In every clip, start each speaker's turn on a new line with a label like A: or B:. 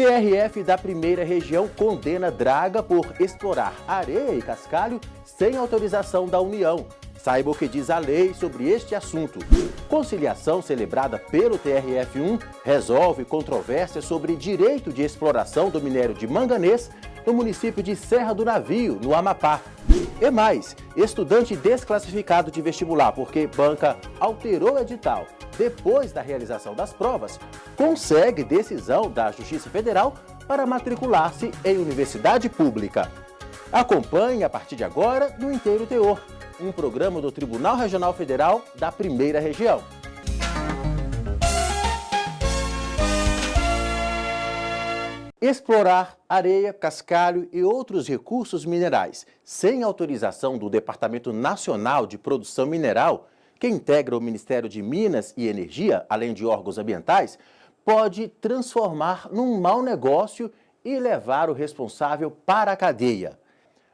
A: TRF da primeira região condena draga por explorar areia e cascalho sem autorização da União. Saiba o que diz a lei sobre este assunto. Conciliação celebrada pelo TRF1 resolve controvérsia sobre direito de exploração do minério de manganês no município de Serra do Navio, no Amapá. E mais, estudante desclassificado de vestibular porque banca alterou o edital depois da realização das provas, consegue decisão da Justiça Federal para matricular-se em universidade pública. Acompanhe a partir de agora no Inteiro Teor, um programa do Tribunal Regional Federal da Primeira Região. Explorar areia, cascalho e outros recursos minerais sem autorização do Departamento Nacional de Produção Mineral, que integra o Ministério de Minas e Energia, além de órgãos ambientais, pode transformar num mau negócio e levar o responsável para a cadeia.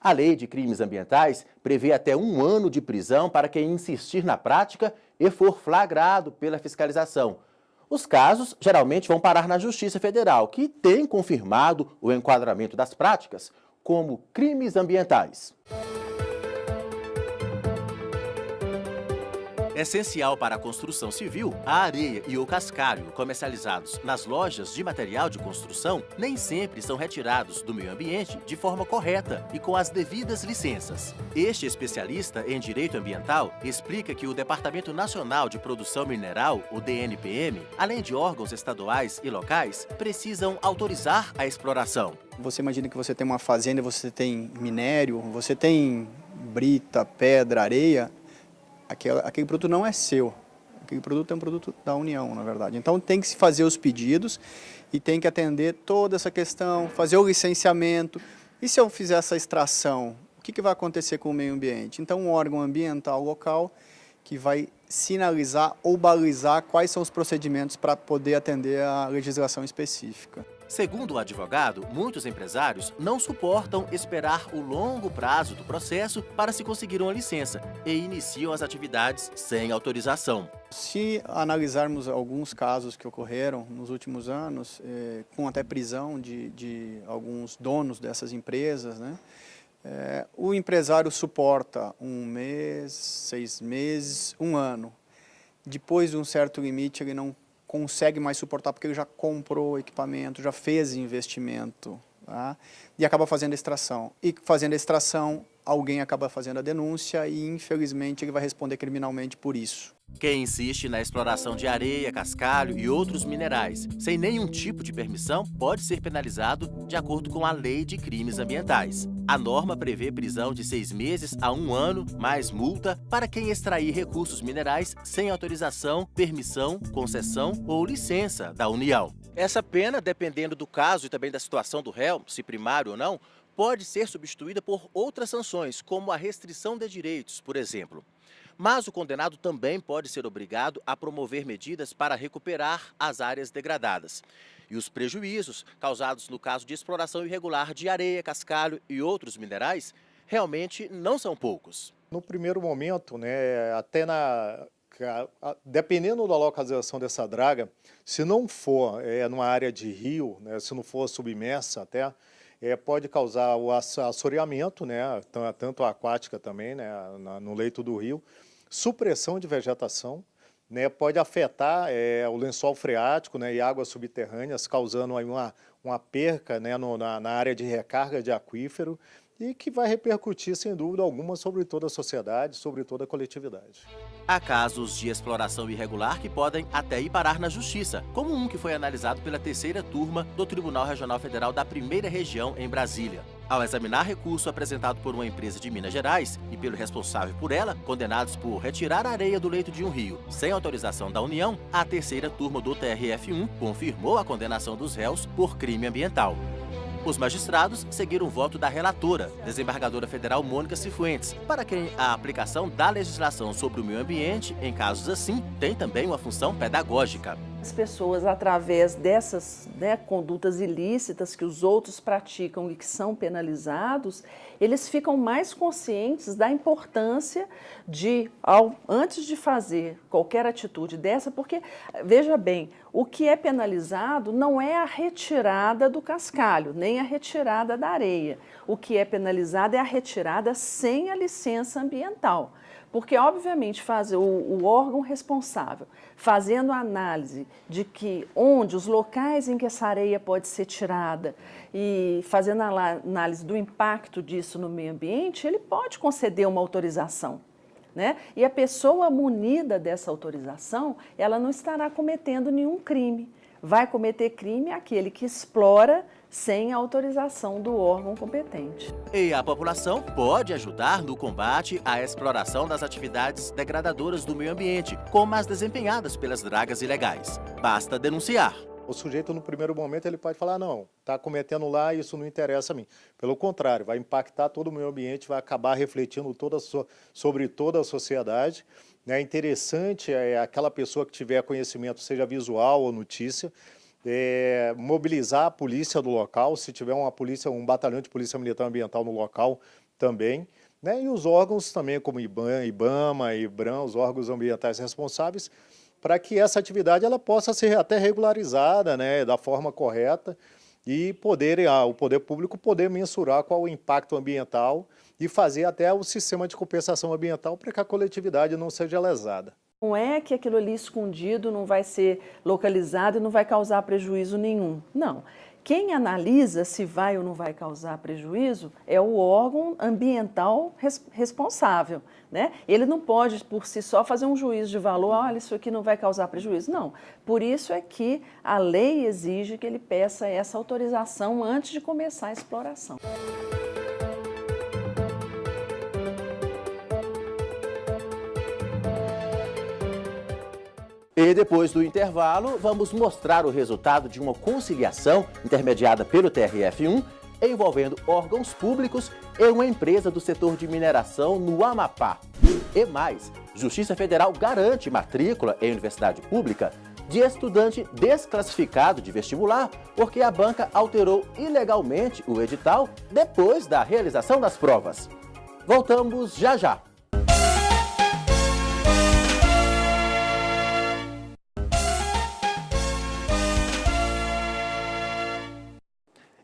A: A Lei de Crimes Ambientais prevê até 1 ano de prisão para quem insistir na prática e for flagrado pela fiscalização. Os casos geralmente vão parar na Justiça Federal, que tem confirmado o enquadramento das práticas como crimes ambientais. Essencial para a construção civil, a areia e o cascalho comercializados nas lojas de material de construção nem sempre são retirados do meio ambiente de forma correta e com as devidas licenças. Este especialista em direito ambiental explica que o Departamento Nacional de Produção Mineral, o DNPM, além de órgãos estaduais e locais, precisam autorizar a exploração.
B: Você imagina que você tem uma fazenda, você tem minério, você tem brita, pedra, areia. Aquele produto não é seu, aquele produto é um produto da União, na verdade. Então tem que se fazer os pedidos e tem que atender toda essa questão, fazer o licenciamento. E se eu fizer essa extração, o que vai acontecer com o meio ambiente? Então um órgão ambiental local que vai sinalizar ou balizar quais são os procedimentos para poder atender a legislação específica.
A: Segundo o advogado, muitos empresários não suportam esperar o longo prazo do processo para se conseguir uma licença e iniciam as atividades sem autorização.
B: Se analisarmos alguns casos que ocorreram nos últimos anos, com até prisão de alguns donos dessas empresas, né? O empresário suporta 1 mês, 6 meses, 1 ano. Depois de um certo limite, ele não consegue mais suportar porque ele já comprou equipamento, já fez investimento, tá? E acaba fazendo a extração. E fazendo a extração, alguém acaba fazendo a denúncia e, infelizmente, ele vai responder criminalmente por isso.
A: Quem insiste na exploração de areia, cascalho e outros minerais sem nenhum tipo de permissão pode ser penalizado de acordo com a Lei de Crimes Ambientais. A norma prevê prisão de 6 meses a 1 ano, mais multa, para quem extrair recursos minerais sem autorização, permissão, concessão ou licença da União. Essa pena, dependendo do caso e também da situação do réu, se primário ou não, pode ser substituída por outras sanções, como a restrição de direitos, por exemplo. Mas o condenado também pode ser obrigado a promover medidas para recuperar as áreas degradadas. E os prejuízos causados no caso de exploração irregular de areia, cascalho e outros minerais realmente não são poucos.
C: No primeiro momento, né, dependendo da localização dessa draga, se não for numa área de rio, né, se não for submersa até, pode causar o assoreamento, né, tanto a aquática também, né, no leito do rio, supressão de vegetação, né, pode afetar o lençol freático, né, e águas subterrâneas, causando aí uma perca, né, na área de recarga de aquífero e que vai repercutir, sem dúvida alguma, sobre toda a sociedade, sobre toda a coletividade.
A: Há casos de exploração irregular que podem até ir parar na Justiça, como um que foi analisado pela 3ª turma do Tribunal Regional Federal da Primeira Região, em Brasília. Ao examinar recurso apresentado por uma empresa de Minas Gerais e pelo responsável por ela, condenados por retirar a areia do leito de um rio sem autorização da União, a 3ª turma do TRF1 confirmou a condenação dos réus por crime ambiental. Os magistrados seguiram o voto da relatora, desembargadora federal Mônica Cifuentes, para quem a aplicação da legislação sobre o meio ambiente, em casos assim, tem também uma função pedagógica.
D: As pessoas, através dessas condutas ilícitas que os outros praticam e que são penalizados, eles ficam mais conscientes da importância de, antes de fazer qualquer atitude dessa, porque, veja bem, o que é penalizado não é a retirada do cascalho, nem a retirada da areia. O que é penalizado é a retirada sem a licença ambiental. Porque, obviamente, o órgão responsável, fazendo a análise de onde os locais em que essa areia pode ser tirada e fazendo a análise do impacto disso no meio ambiente, ele pode conceder uma autorização, né? E a pessoa munida dessa autorização, ela não estará cometendo nenhum crime. Vai cometer crime aquele que explora sem a autorização do órgão competente.
A: E a população pode ajudar no combate à exploração das atividades degradadoras do meio ambiente, como as desempenhadas pelas dragas ilegais. Basta denunciar.
C: O sujeito, no primeiro momento, ele pode falar, não, está cometendo lá, isso não interessa a mim. Pelo contrário, vai impactar todo o meio ambiente, vai acabar refletindo sobre toda a sociedade. É interessante aquela pessoa que tiver conhecimento, seja visual ou notícia, mobilizar a polícia do local, se tiver um batalhão de polícia militar ambiental no local também, né? E os órgãos também, como IBAMA, IBRAM, os órgãos ambientais responsáveis, para que essa atividade ela possa ser até regularizada, né, da forma correta e o poder público poder mensurar qual o impacto ambiental e fazer até o sistema de compensação ambiental para que a coletividade não seja lesada.
D: Não é que aquilo ali escondido não vai ser localizado e não vai causar prejuízo nenhum. Não. Quem analisa se vai ou não vai causar prejuízo é o órgão ambiental responsável, né? Ele não pode, por si só, fazer um juízo de valor, olha, isso aqui não vai causar prejuízo. Não. Por isso é que a lei exige que ele peça essa autorização antes de começar a exploração.
A: E depois do intervalo, vamos mostrar o resultado de uma conciliação intermediada pelo TRF1 envolvendo órgãos públicos e uma empresa do setor de mineração no Amapá. E mais, Justiça Federal garante matrícula em universidade pública de estudante desclassificado de vestibular porque a banca alterou ilegalmente o edital depois da realização das provas. Voltamos já já.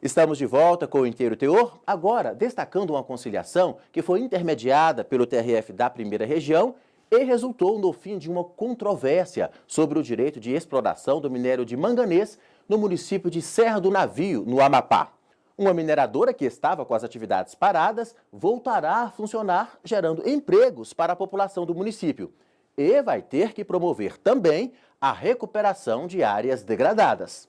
A: Estamos de volta com o Inteiro Teor, agora destacando uma conciliação que foi intermediada pelo TRF da Primeira Região e resultou no fim de uma controvérsia sobre o direito de exploração do minério de manganês no município de Serra do Navio, no Amapá. Uma mineradora que estava com as atividades paradas voltará a funcionar, gerando empregos para a população do município. E vai ter que promover também a recuperação de áreas degradadas.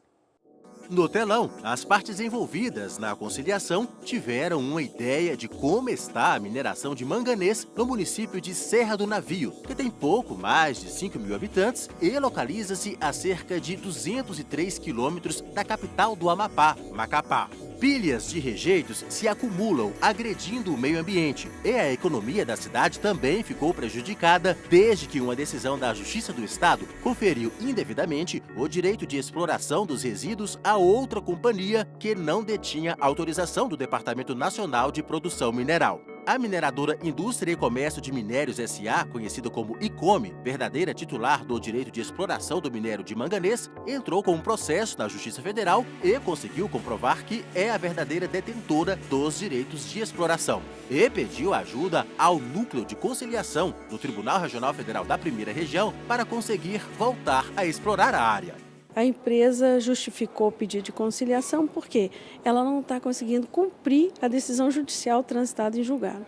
A: No telão, as partes envolvidas na conciliação tiveram uma ideia de como está a mineração de manganês no município de Serra do Navio, que tem pouco mais de 5.000 habitantes e localiza-se a cerca de 203 quilômetros da capital do Amapá, Macapá. Pilhas de rejeitos se acumulam, agredindo o meio ambiente. E a economia da cidade também ficou prejudicada desde que uma decisão da Justiça do Estado conferiu indevidamente o direito de exploração dos resíduos a outra companhia que não detinha autorização do Departamento Nacional de Produção Mineral. A mineradora Indústria e Comércio de Minérios S.A., conhecida como ICOME, verdadeira titular do direito de exploração do minério de manganês, entrou com um processo na Justiça Federal e conseguiu comprovar que é a verdadeira detentora dos direitos de exploração. E pediu ajuda ao Núcleo de Conciliação do Tribunal Regional Federal da Primeira Região para conseguir voltar a explorar a área.
E: A empresa justificou o pedido de conciliação porque ela não está conseguindo cumprir a decisão judicial transitada em julgado.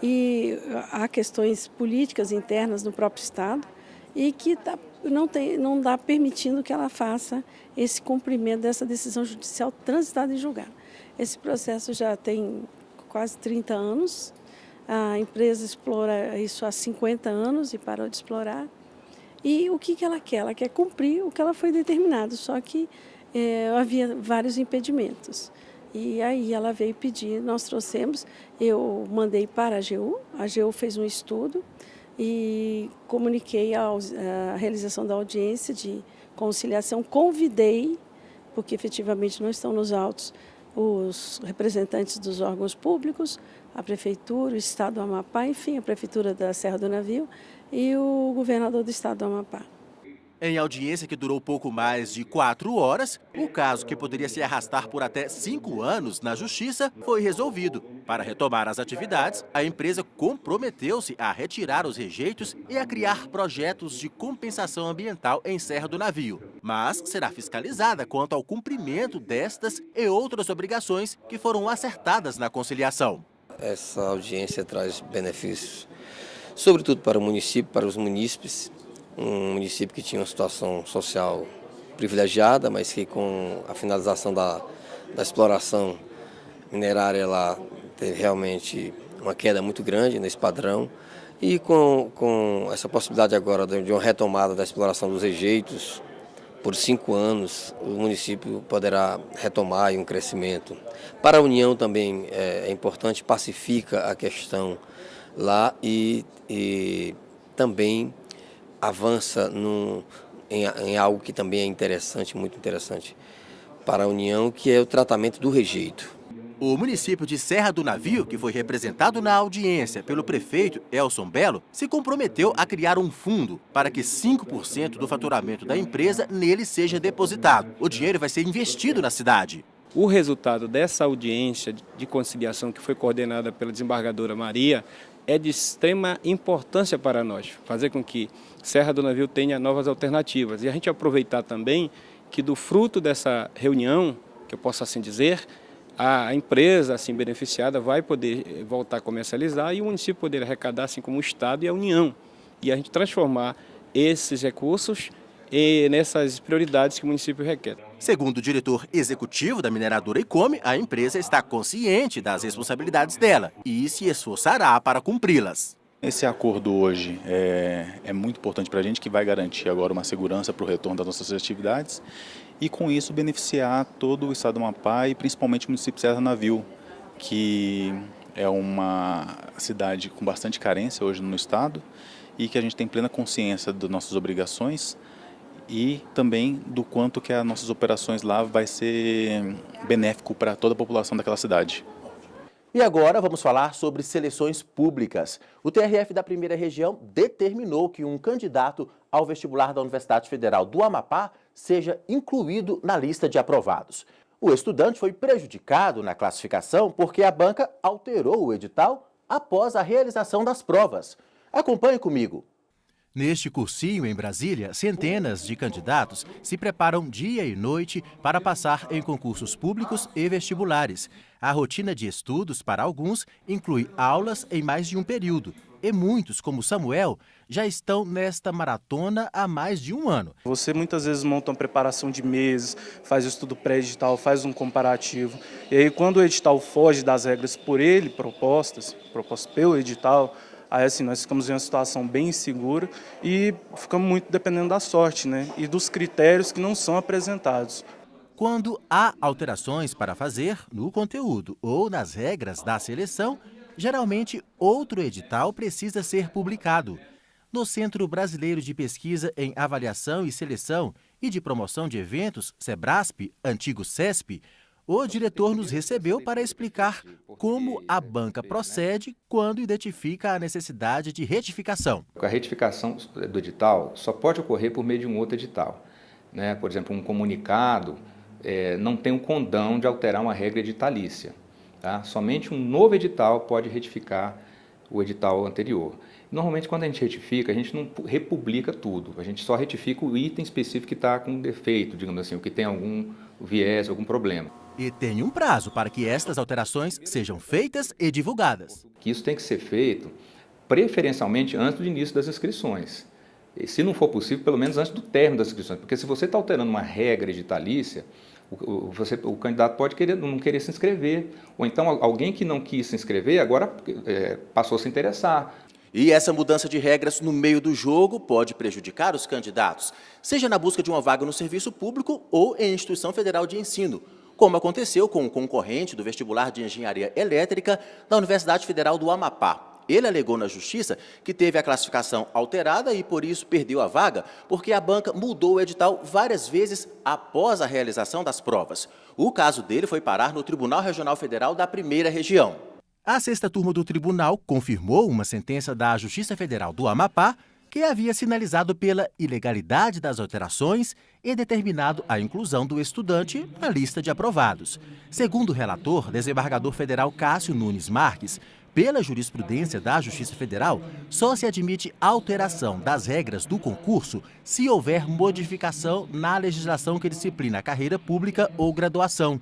E: E há questões políticas internas no próprio Estado e que não dá permitindo que ela faça esse cumprimento dessa decisão judicial transitada em julgado. Esse processo já tem quase 30 anos, a empresa explora isso há 50 anos e parou de explorar. E o que ela quer? Ela quer cumprir o que ela foi determinado, só que havia vários impedimentos. E aí ela veio pedir, nós trouxemos, eu mandei para a AGU fez um estudo e comuniquei a realização da audiência de conciliação. Convidei, porque efetivamente não estão nos autos, os representantes dos órgãos públicos, a Prefeitura, o Estado do Amapá, enfim, a Prefeitura da Serra do Navio e o governador do Estado do Amapá.
A: Em audiência que durou pouco mais de 4 horas, o caso, que poderia se arrastar por até 5 anos na Justiça, foi resolvido. Para retomar as atividades, a empresa comprometeu-se a retirar os rejeitos e a criar projetos de compensação ambiental em Serra do Navio. Mas será fiscalizada quanto ao cumprimento destas e outras obrigações que foram acertadas na conciliação.
F: Essa audiência traz benefícios, sobretudo para o município, para os munícipes. Um município que tinha uma situação social privilegiada, mas que com a finalização da exploração minerária lá teve realmente uma queda muito grande nesse padrão. E com essa possibilidade agora de uma retomada da exploração dos rejeitos por 5 anos, o município poderá retomar um crescimento. Para a União também é importante, pacifica a questão lá e também avança em algo que também é interessante, muito interessante para a União, que é o tratamento do rejeito.
A: O município de Serra do Navio, que foi representado na audiência pelo prefeito Elson Belo, se comprometeu a criar um fundo para que 5% do faturamento da empresa nele seja depositado. O dinheiro vai ser investido na cidade.
G: O resultado dessa audiência de conciliação, que foi coordenada pela desembargadora Maria, é de extrema importância para nós, fazer com que Serra do Navio tenha novas alternativas. E a gente aproveitar também que do fruto dessa reunião, que eu posso assim dizer, a empresa assim beneficiada vai poder voltar a comercializar e o município poder arrecadar, assim como o Estado e a União. E a gente transformar esses recursos nessas prioridades que o município requer.
A: Segundo o diretor executivo da mineradora Icome, a empresa está consciente das responsabilidades dela e se esforçará para cumpri-las.
H: Esse acordo hoje é muito importante para a gente, que vai garantir agora uma segurança para o retorno das nossas atividades e com isso beneficiar todo o estado do Amapá e principalmente o município de Serra do Navio, que é uma cidade com bastante carência hoje no estado e que a gente tem plena consciência das nossas obrigações e também do quanto que as nossas operações lá vai ser benéfico para toda a população daquela cidade.
A: E agora vamos falar sobre seleções públicas. O TRF da Primeira Região determinou que um candidato ao vestibular da Universidade Federal do Amapá seja incluído na lista de aprovados. O estudante foi prejudicado na classificação porque a banca alterou o edital após a realização das provas. Acompanhe comigo. Neste cursinho em Brasília, centenas de candidatos se preparam dia e noite para passar em concursos públicos e vestibulares. A rotina de estudos, para alguns, inclui aulas em mais de um período. E muitos, como Samuel, já estão nesta maratona há mais de um ano.
I: Você muitas vezes monta uma preparação de meses, faz estudo pré-edital, faz um comparativo. E aí quando o edital foge das regras por ele propostas pelo edital, aí assim, nós ficamos em uma situação bem insegura e ficamos muito dependendo da sorte, né? E dos critérios que não são apresentados.
A: Quando há alterações para fazer no conteúdo ou nas regras da seleção, geralmente outro edital precisa ser publicado. No Centro Brasileiro de Pesquisa em Avaliação e Seleção e de Promoção de Eventos, SEBRASP, antigo CESP, o diretor nos recebeu para explicar como a banca procede quando identifica a necessidade de retificação.
J: A retificação do edital só pode ocorrer por meio de um outro edital, né? Por exemplo, um comunicado não tem um condão de alterar uma regra editalícia. Tá? Somente um novo edital pode retificar o edital anterior. Normalmente, quando a gente retifica, a gente não republica tudo, a gente só retifica o item específico que está com defeito, digamos assim, o que tem algum viés, algum problema.
A: E tem um prazo para que estas alterações sejam feitas e divulgadas.
J: Que isso tem que ser feito preferencialmente antes do início das inscrições. E, se não for possível, pelo menos antes do término das inscrições, porque se você está alterando uma regra editalícia, o candidato pode não querer se inscrever, ou então alguém que não quis se inscrever agora passou a se interessar.
A: E essa mudança de regras no meio do jogo pode prejudicar os candidatos, seja na busca de uma vaga no serviço público ou em instituição federal de ensino, como aconteceu com o concorrente do vestibular de engenharia elétrica da Universidade Federal do Amapá. Ele alegou na Justiça que teve a classificação alterada e, por isso, perdeu a vaga, porque a banca mudou o edital várias vezes após a realização das provas. O caso dele foi parar no Tribunal Regional Federal da Primeira Região. A sexta turma do tribunal confirmou uma sentença da Justiça Federal do Amapá que havia sinalizado pela ilegalidade das alterações e determinado a inclusão do estudante na lista de aprovados. Segundo o relator, desembargador federal Cássio Nunes Marques, pela jurisprudência da Justiça Federal, só se admite alteração das regras do concurso se houver modificação na legislação que disciplina a carreira pública ou graduação.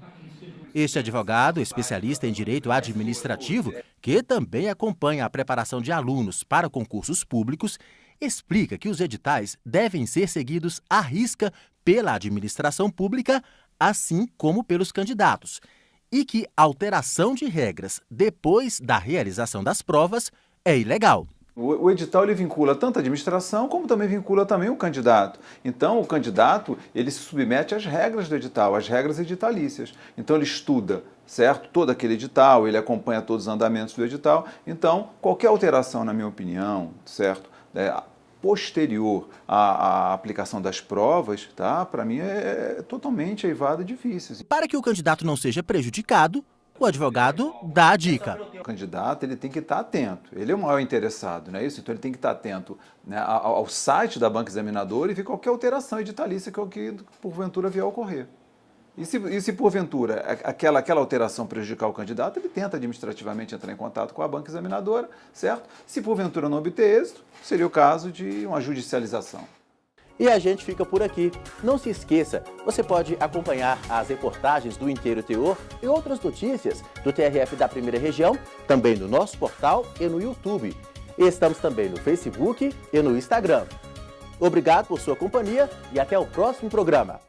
A: Este advogado, especialista em direito administrativo, que também acompanha a preparação de alunos para concursos públicos, explica que os editais devem ser seguidos à risca pela administração pública, assim como pelos candidatos, e que alteração de regras depois da realização das provas é ilegal.
K: O edital ele vincula tanto a administração como também vincula também o candidato. Então o candidato ele se submete às regras do edital, às regras editalícias. Então ele estuda, certo, todo aquele edital, ele acompanha todos os andamentos do edital. Então qualquer alteração, na minha opinião, certo, posterior à aplicação das provas, tá, para mim é totalmente eivado e difícil.
A: Para que o candidato não seja prejudicado, o advogado dá a dica.
K: O candidato ele tem que estar atento, ele é o maior interessado, não é isso? Então ele tem que estar atento, né, ao site da banca examinadora e ver qualquer alteração editalícia que porventura vier a ocorrer. E se porventura aquela alteração prejudicar o candidato, ele tenta administrativamente entrar em contato com a banca examinadora, certo? Se porventura não obter êxito, seria o caso de uma judicialização.
A: E a gente fica por aqui. Não se esqueça, você pode acompanhar as reportagens do Inteiro Teor e outras notícias do TRF da Primeira Região, também no nosso portal e no YouTube. E estamos também no Facebook e no Instagram. Obrigado por sua companhia e até o próximo programa.